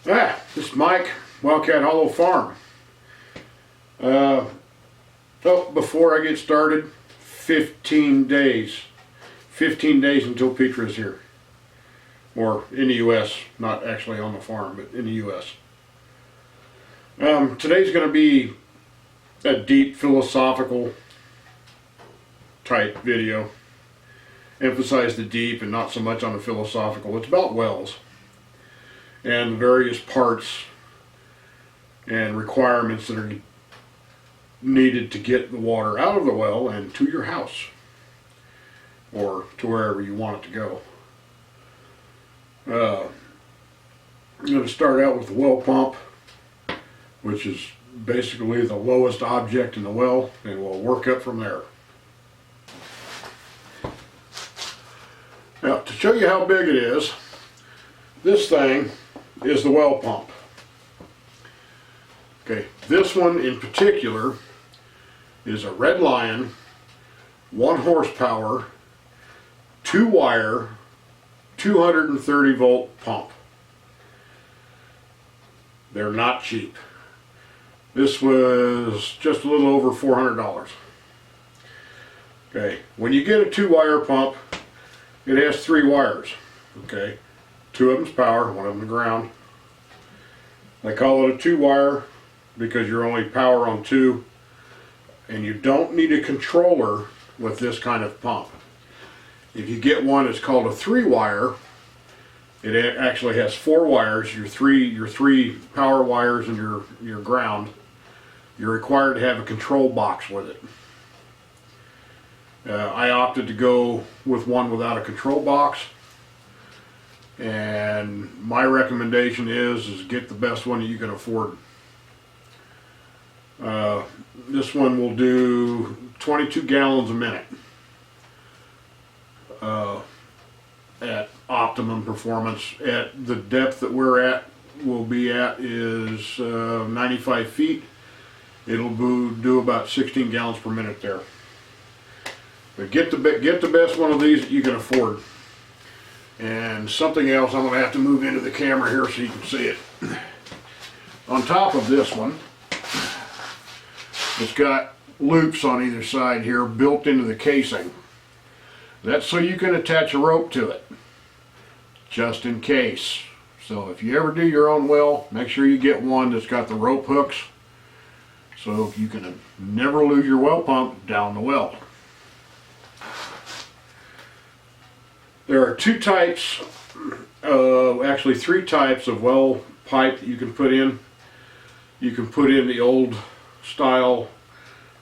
This is Mike, Wildcat Hollow Farm. Before I get started, 15 days. 15 days until Petra is here. Or in the U.S., not actually on the farm, but in the U.S. Today's going to be a deep philosophical type video. Emphasize the deep and not so much on the philosophical. It's about wells and various parts and requirements that are needed to get the water out of the well and to your house or to wherever you want it to go. I'm going to start out with the well pump, which is basically the lowest object in the well, and we'll work up from there. Now, to show you how big it is, this thing is the well pump. Okay, this one in particular is a Red Lion, 1 horsepower, 2-wire, 230 volt pump. They're not cheap. This was just a little over $400. Okay, when you get a 2-wire pump, it has 3 wires. Okay, 2 of them's power, 1 of them ground. They call it a 2-wire because you're only power on 2, and you don't need a controller with this kind of pump. If you get one that's called a 3-wire, it actually has 4 wires, your three power wires and your ground. You're required to have a control box with it. I opted to go with one without a control box, and my recommendation is get the best one that you can afford. This one will do 22 gallons a minute at optimum performance. At the depth that we'll be at is 95 feet. It'll do about 16 gallons per minute there. But get the best one of these that you can afford. And something else, I'm going to have to move into the camera here so you can see it. On top of this one, it's got loops on either side here built into the casing. That's so you can attach a rope to it, just in case. So if you ever do your own well, make sure you get one that's got the rope hooks so you can never lose your well pump down the well. There are 2 types, actually 3 types of well pipe that you can put in. You can put in the old style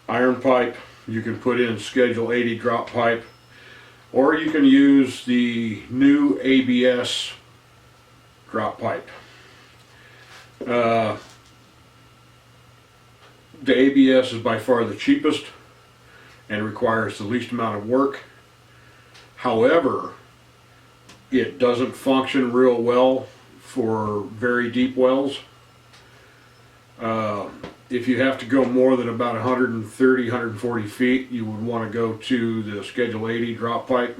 iron pipe, you can put in Schedule 80 drop pipe, or you can use the new ABS drop pipe. The ABS is by far the cheapest and requires the least amount of work. However, it doesn't function real well for very deep wells. If you have to go more than about 130, 140 feet, you would want to go to the Schedule 80 drop pipe.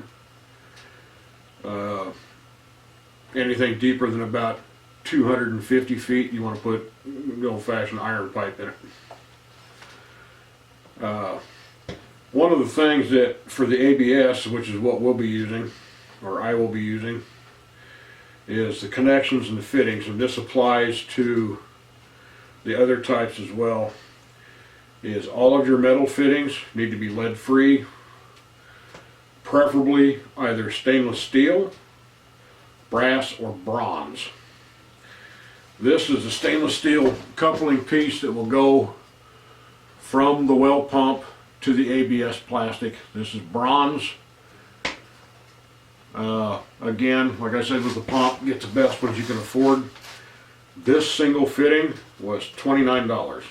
Anything deeper than about 250 feet, you want to put the old-fashioned iron pipe in it. One of the things that for the ABS, which is what we'll be using, or I will be using, is the connections and the fittings, and this applies to the other types as well. Is all of your metal fittings need to be lead free, preferably either stainless steel, brass, or bronze. This is a stainless steel coupling piece that will go from the well pump to the ABS plastic. This is bronze. Again, like I said with the pump, get the best ones you can afford. This single fitting was $29.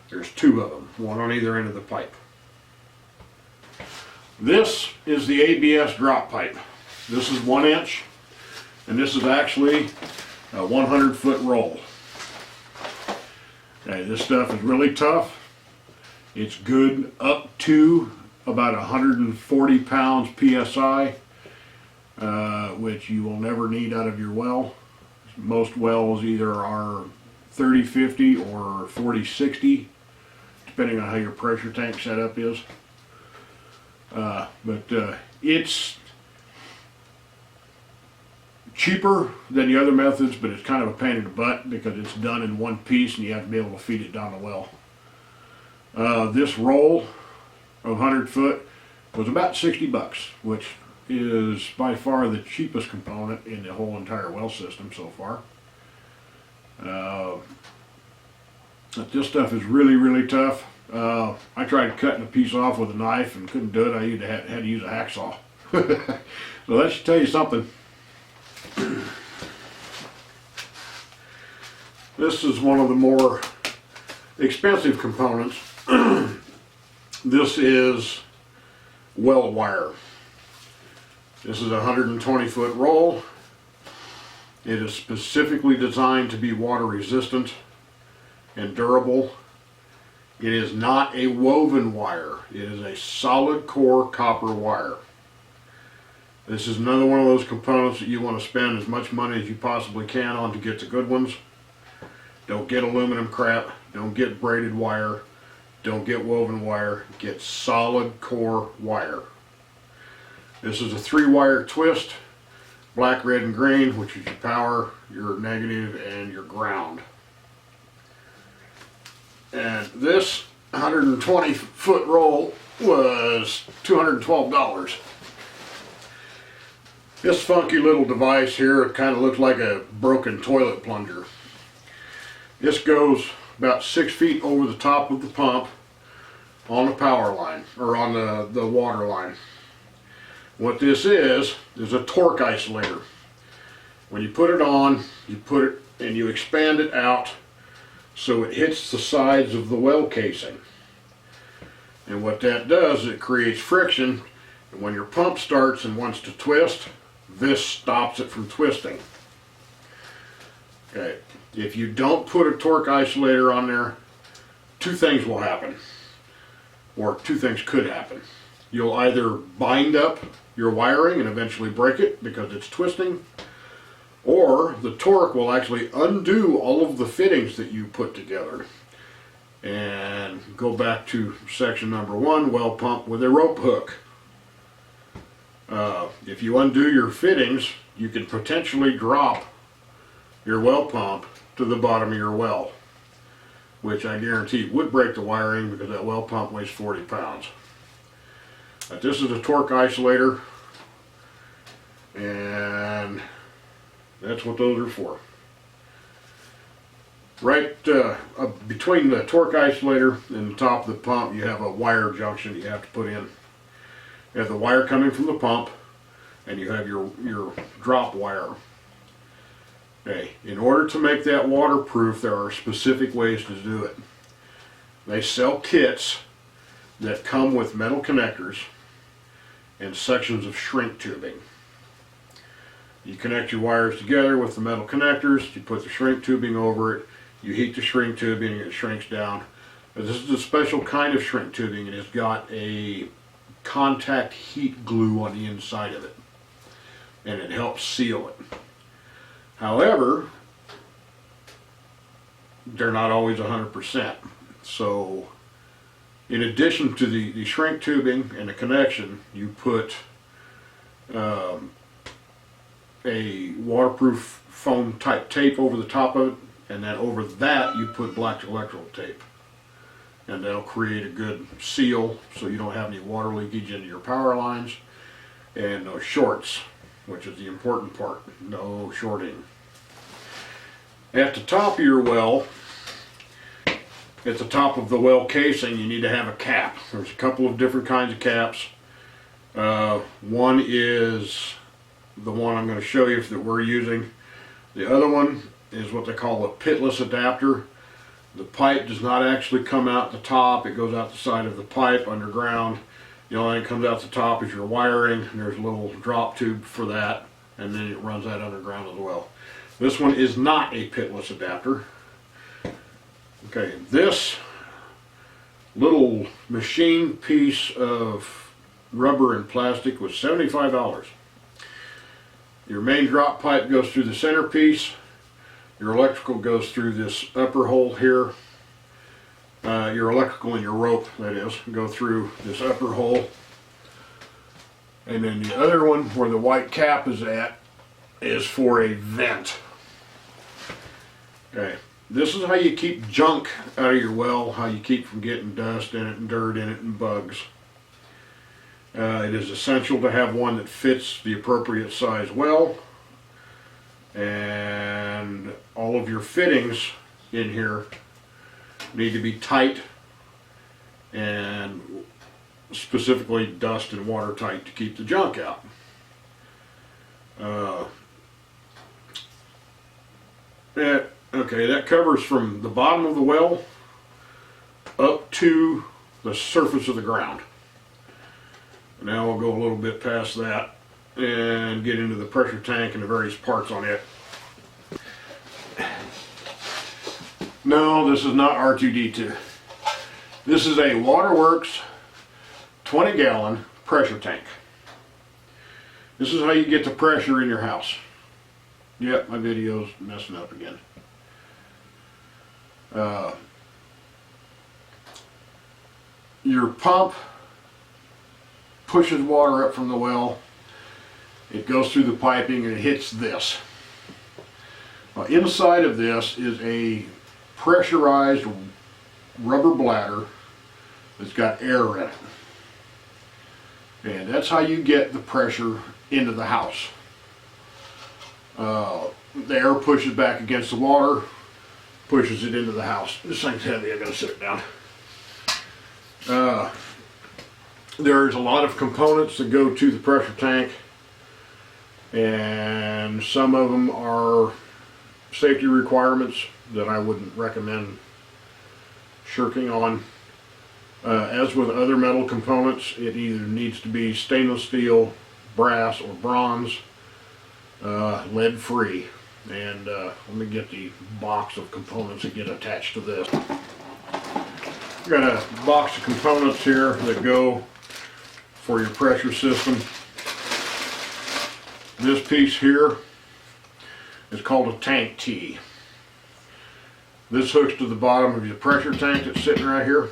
There's 2 of them, one on either end of the pipe. This is the ABS drop pipe. This is 1 inch, and this is actually a 100-foot roll. Okay, this stuff is really tough. It's good up to about 140 pounds PSI, which you will never need out of your well. Most wells either are 30-50 or 40-60, depending on how your pressure tank setup is. It's cheaper than the other methods, but it's kind of a pain in the butt because it's done in one piece and you have to be able to feed it down the well. This roll of 100 foot was about 60 bucks, which is by far the cheapest component in the whole entire well system so far. But this stuff is really, really tough. I tried cutting a piece off with a knife and couldn't do it. I had to use a hacksaw. So that should tell you something. This is one of the more expensive components. This is well wire. This is a 120-foot roll. It is specifically designed to be water resistant and durable. It is not a woven wire. It is a solid core copper wire. This is another one of those components that you want to spend as much money as you possibly can on to get the good ones. Don't get aluminum crap. Don't get braided wire. Don't get woven wire. Get solid core wire. This is a 3-wire twist, black, red, and green, which is your power, your negative, and your ground. And this 120-foot roll was $212. This funky little device here, it kind of looks like a broken toilet plunger. This goes about 6 feet over the top of the pump on the power line, or on the water line. What this is a torque isolator. When you put it on, you put it and you expand it out so it hits the sides of the well casing. And what that does is it creates friction, and when your pump starts and wants to twist, this stops it from twisting. Okay, if you don't put a torque isolator on there, 2 things will happen, or 2 things could happen. You'll either bind up your wiring and eventually break it because it's twisting, or the torque will actually undo all of the fittings that you put together. And go back to section number 1, well pump with a rope hook. If you undo your fittings, you can potentially drop your well pump to the bottom of your well, which I guarantee would break the wiring because that well pump weighs 40 pounds. But this is a torque isolator, and that's what those are for. Right between the torque isolator and the top of the pump, you have a wire junction you have to put in. You have the wire coming from the pump, and you have your drop wire. Okay, in order to make that waterproof, there are specific ways to do it. They sell kits that come with metal connectors and sections of shrink tubing. You connect your wires together with the metal connectors, you put the shrink tubing over it, you heat the shrink tubing and it shrinks down. But this is a special kind of shrink tubing, and it's got a contact heat glue on the inside of it, and it helps seal it. However, they're not always 100%. So in addition to the shrink tubing and the connection, you put a waterproof foam type tape over the top of it, and then over that you put black electrical tape, and that'll create a good seal so you don't have any water leakage into your power lines, and no shorts, which is the important part. No shorting. At the top of your well, at the top of the well casing, you need to have a cap. There's a couple of different kinds of caps. One is the one I'm going to show you that we're using. The other one is what they call a pitless adapter. The pipe does not actually come out the top, it goes out the side of the pipe underground. The only thing that comes out the top is your wiring, and there's a little drop tube for that, and then it runs that underground as well. This one is not a pitless adapter. Okay, this little machine piece of rubber and plastic was $75. Your main drop pipe goes through the centerpiece. Your electrical goes through this upper hole here. Your electrical and your rope, that is, go through this upper hole. And then the other one, where the white cap is at, is for a vent. Okay, this is how you keep junk out of your well, how you keep from getting dust in it and dirt in it and bugs. It is essential to have one that fits the appropriate size well, and all of your fittings in here need to be tight and specifically dust and watertight to keep the junk out. Okay, that covers from the bottom of the well up to the surface of the ground. Now we'll go a little bit past that and get into the pressure tank and the various parts on it. No, this is not R2D2. This is a Waterworks 20-gallon pressure tank. This is how you get the pressure in your house. Yep, my video's messing up again. Your pump pushes water up from the well. It goes through the piping and it hits this. Inside of this is a pressurized rubber bladder that's got air in it. And that's how you get the pressure into the house. The air pushes back against the water, pushes it into the house. This thing's heavy, I gotta sit it down. There's a lot of components that go to the pressure tank, and some of them are safety requirements that I wouldn't recommend shirking on. As with other metal components, it either needs to be stainless steel, brass, or bronze, lead free. And let me get the box of components that get attached to this. I've got a box of components here that go for your pressure system. This piece here is called a tank T. This hooks to the bottom of your pressure tank that's sitting right here.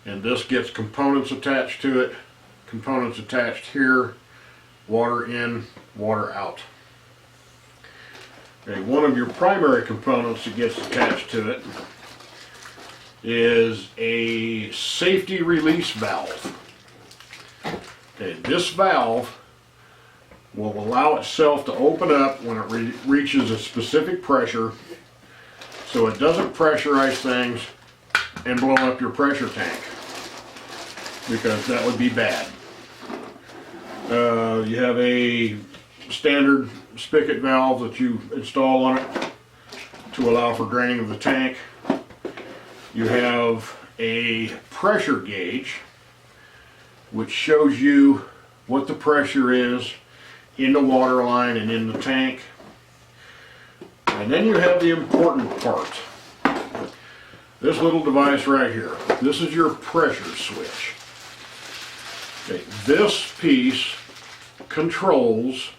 And this gets components attached to it. Components attached here. Water in, water out. Okay, one of your primary components that gets attached to it is a safety release valve. Okay, this valve will allow itself to open up when it reaches a specific pressure, so it doesn't pressurize things and blow up your pressure tank, because that would be bad. You have a standard spigot valve that you install on it to allow for draining of the tank. You have a pressure gauge which shows you what the pressure is in the water line and in the tank. And then you have the important part. This little device right here. This is your pressure switch. Okay, this piece controls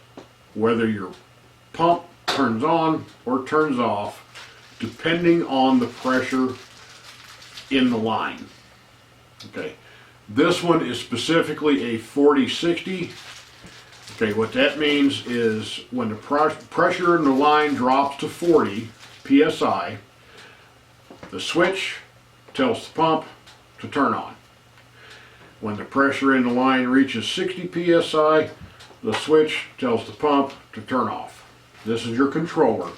whether your pump turns on or turns off depending on the pressure in the line. Okay, this one is specifically a 40-60. Okay, what that means is when the pressure in the line drops to 40 psi, the switch tells the pump to turn on. When the pressure in the line reaches 60 psi, the switch tells the pump to turn off. This is your controller.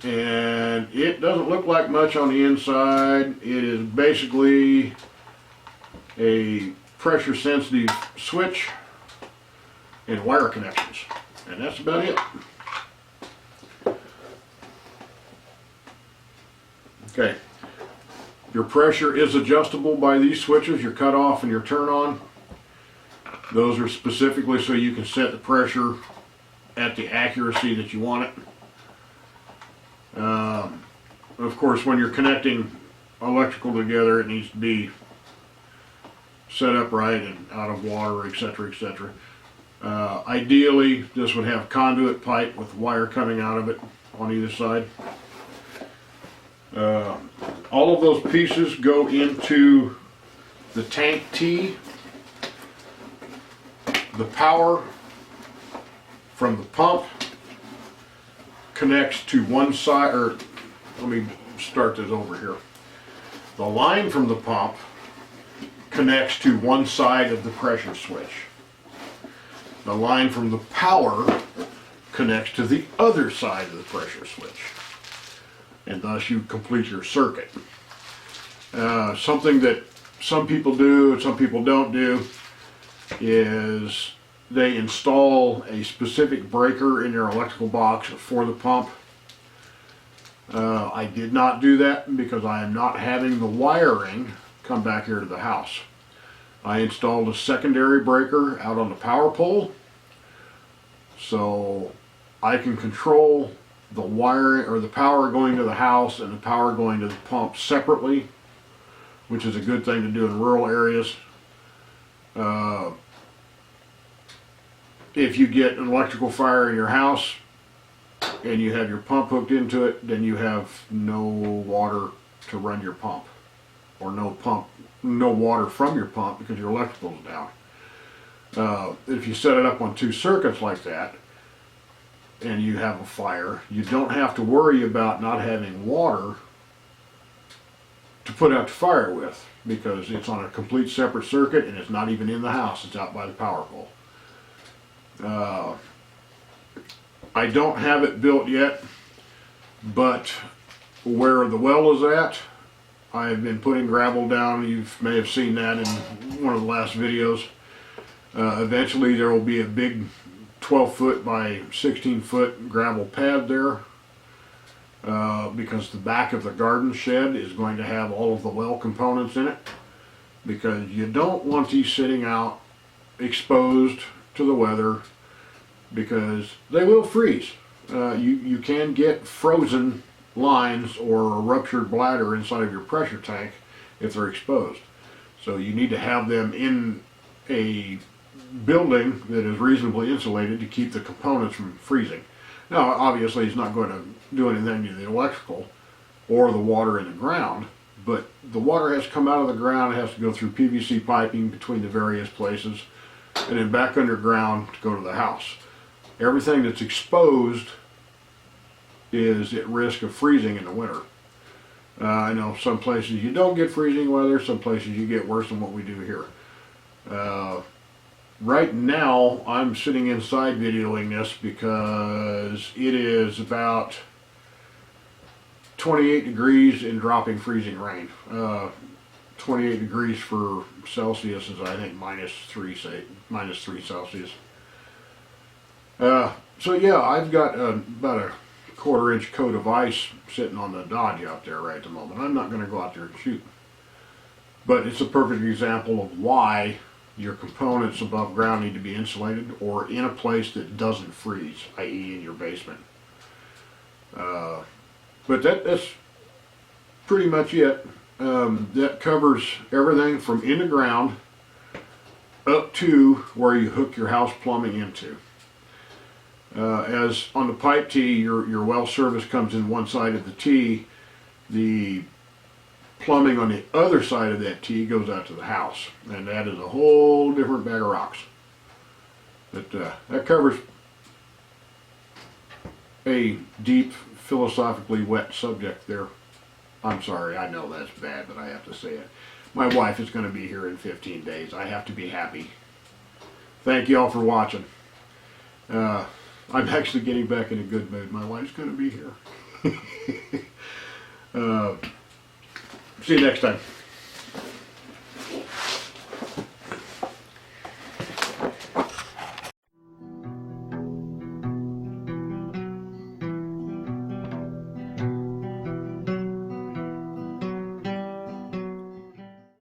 And it doesn't look like much on the inside. It is basically a pressure sensitive switch and wire connections. And that's about it. Okay. Your pressure is adjustable by these switches, your cut off and your turn on. Those are specifically so you can set the pressure at the accuracy that you want it. Of course, when you're connecting electrical together, it needs to be set up right and out of water, etc., etc. Ideally, this would have conduit pipe with wire coming out of it on either side. All of those pieces go into the tank T. The power from the pump connects to one side, or let me start this over here. The line from the pump connects to one side of the pressure switch. The line from the power connects to the other side of the pressure switch. And thus you complete your circuit. Something that some people do and some people don't do is they install a specific breaker in their electrical box for the pump. I did not do that because I am not having the wiring come back here to the house. I installed a secondary breaker out on the power pole so I can control the wiring or the power going to the house and the power going to the pump separately, which is a good thing to do in rural areas. If you get an electrical fire in your house and you have your pump hooked into it, then you have no water to run your pump, or no water from your pump because your electrical's down. If you set it up on two circuits like that and you have a fire, you don't have to worry about not having water to put out the fire with, because it's on a complete separate circuit and it's not even in the house, it's out by the power pole. I don't have it built yet, but where the well is at, I've been putting gravel down. You may have seen that in one of the last videos. Eventually there will be a big 12-foot by 16-foot gravel pad there, because the back of the garden shed is going to have all of the well components in it, because you don't want these sitting out exposed to the weather, because they will freeze. You can get frozen lines or a ruptured bladder inside of your pressure tank if they're exposed. So you need to have them in a building that is reasonably insulated to keep the components from freezing. Now obviously it's not going to do anything to the electrical or the water in the ground, but the water has to come out of the ground, it has to go through PVC piping between the various places, and then back underground to go to the house. Everything that's exposed is at risk of freezing in the winter. I know some places you don't get freezing weather, some places you get worse than what we do here. Right now I'm sitting inside videoing this because it is about 28 degrees and dropping freezing rain. 28 degrees for Celsius is, I think, -3 Celsius. So yeah, I've got about a 1/4-inch coat of ice sitting on the Dodge out there right at the moment. I'm not going to go out there and shoot. But it's a perfect example of why your components above ground need to be insulated or in a place that doesn't freeze, i.e. in your basement. But that's pretty much it. That covers everything from in the ground up to where you hook your house plumbing into. As on the pipe T, your well service comes in one side of the T, the plumbing on the other side of that T goes out to the house, and that is a whole different bag of rocks. But that covers a deep, philosophically wet subject there. I'm sorry, I know that's bad, but I have to say it. My wife is going to be here in 15 days. I have to be happy. Thank you all for watching. I'm actually getting back in a good mood. My wife's going to be here. See you next time.